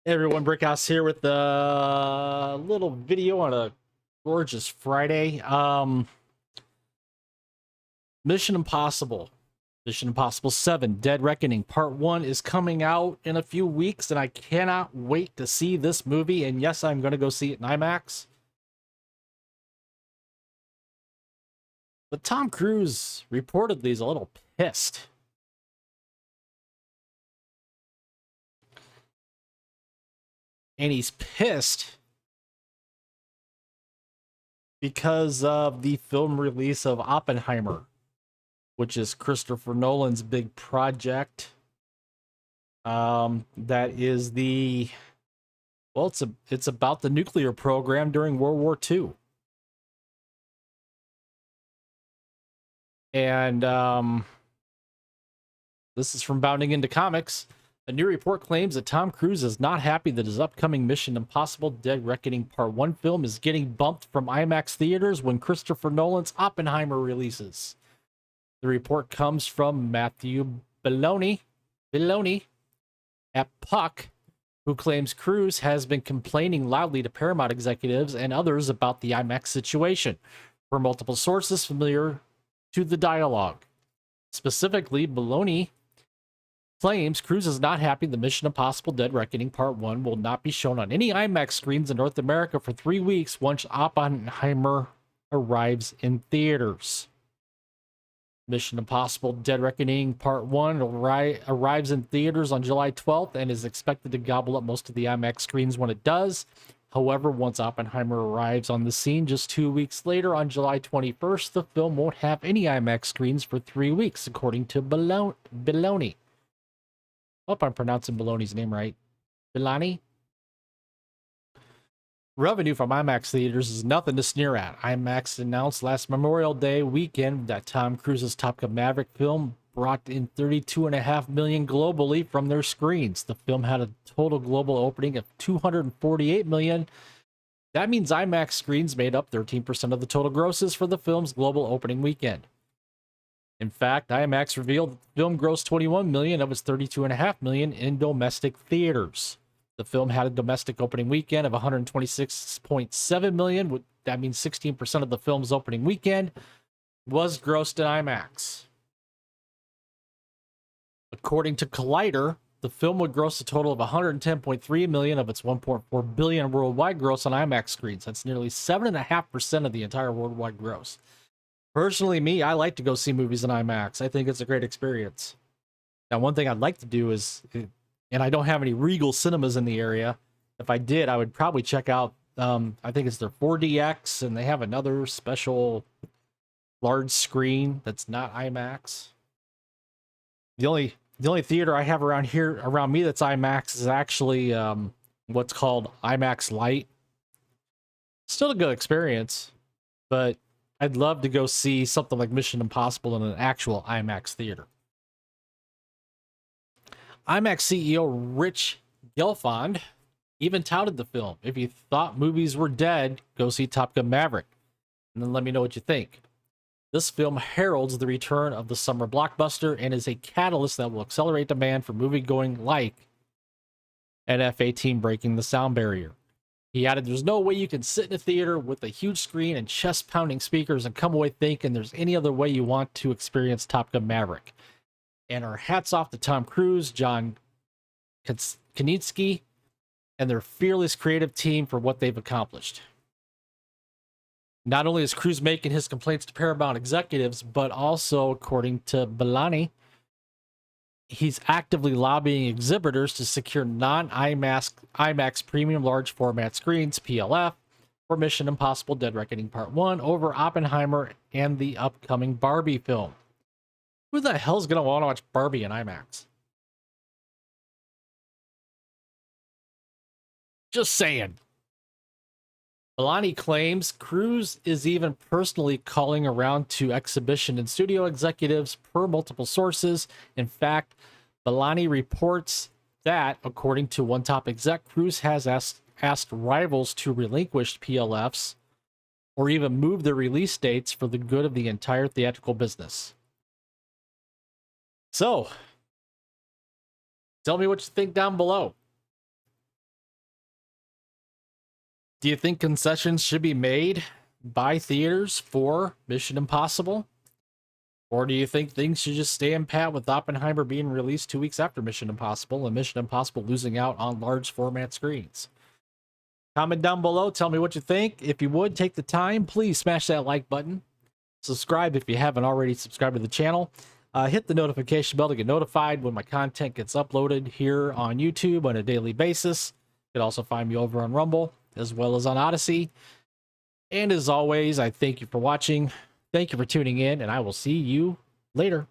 Hey everyone, Brickhouse here with a little video on a gorgeous Friday. Mission Impossible. Mission Impossible 7 Dead Reckoning Part 1 is coming out in a few weeks, and I cannot wait to see this movie. And yes, I'm going to go see it in IMAX. But Tom Cruise reportedly is a little pissed. And he's pissed because of the film release of Oppenheimer, which is Christopher Nolan's big project. That is it's about the nuclear program during World War II. And this is from Bounding Into Comics. A new report claims that Tom Cruise is not happy that his upcoming Mission Impossible Dead Reckoning Part 1 film is getting bumped from IMAX theaters when Christopher Nolan's Oppenheimer releases. The report comes from Matthew Belloni at Puck, who claims Cruise has been complaining loudly to Paramount executives and others about the IMAX situation, per multiple sources familiar to the dialogue. Specifically, Belloni claims Cruise is not happy the Mission Impossible Dead Reckoning Part 1 will not be shown on any IMAX screens in North America for 3 weeks once Oppenheimer arrives in theaters. Mission Impossible Dead Reckoning Part 1 arrives in theaters on July 12th and is expected to gobble up most of the IMAX screens when it does. However, once Oppenheimer arrives on the scene just 2 weeks later on July 21st, the film won't have any IMAX screens for 3 weeks, according to Belloni. Hope I'm pronouncing Belloni's name right. Belloni? Revenue from IMAX theaters is nothing to sneer at. IMAX announced last Memorial Day weekend that Tom Cruise's Top Gun Maverick film brought in $32.5 million globally from their screens. The film had a total global opening of $248 million. That means IMAX screens made up 13% of the total grosses for the film's global opening weekend. In fact, IMAX revealed that the film grossed $21 million of its $32.5 million in domestic theaters. The film had a domestic opening weekend of $126.7 million. That means 16% of the film's opening weekend was grossed in IMAX. According to Collider, the film would gross a total of $110.3 million of its $1.4 billion worldwide gross on IMAX screens. That's nearly 7.5% of the entire worldwide gross. Personally, I like to go see movies in IMAX. I think it's a great experience. Now, one thing I'd like to do is, and I don't have any Regal cinemas in the area. If I did, I would probably check out, I think it's their 4DX, and they have another special large screen that's not IMAX. The only theater I have around me that's IMAX is actually what's called IMAX Lite. Still a good experience, but I'd love to go see something like Mission Impossible in an actual IMAX theater. IMAX CEO Rich Gelfond even touted the film. If you thought movies were dead, go see Top Gun Maverick, and then let me know what you think. This film heralds the return of the summer blockbuster and is a catalyst that will accelerate demand for movie-going like an F-18 breaking the sound barrier. He added, there's no way you can sit in a theater with a huge screen and chest-pounding speakers and come away thinking there's any other way you want to experience Top Gun Maverick. And our hats off to Tom Cruise, John Krasinski, and their fearless creative team for what they've accomplished. Not only is Cruise making his complaints to Paramount executives, but also, according to Belloni, he's actively lobbying exhibitors to secure non-IMAX premium large format screens, PLF, for Mission Impossible Dead Reckoning Part 1 over Oppenheimer and the upcoming Barbie film. Who the hell's going to want to watch Barbie in IMAX? Just saying. Belloni claims Cruise is even personally calling around to exhibition and studio executives per multiple sources. In fact, Belloni reports that, according to one top exec, Cruise has asked rivals to relinquish PLFs or even move their release dates for the good of the entire theatrical business. So, tell me what you think down below. Do you think concessions should be made by theaters for Mission Impossible? Or do you think things should just stay in pat with Oppenheimer being released 2 weeks after Mission Impossible and Mission Impossible losing out on large format screens? Comment down below. Tell me what you think. If you would, take the time. Please smash that like button. Subscribe if you haven't already subscribed to the channel. Hit the notification bell to get notified when my content gets uploaded here on YouTube on a daily basis. You can also find me over on Rumble as well as on Odyssey. And as always, I thank you for watching. Thank you for tuning in, and I will see you later.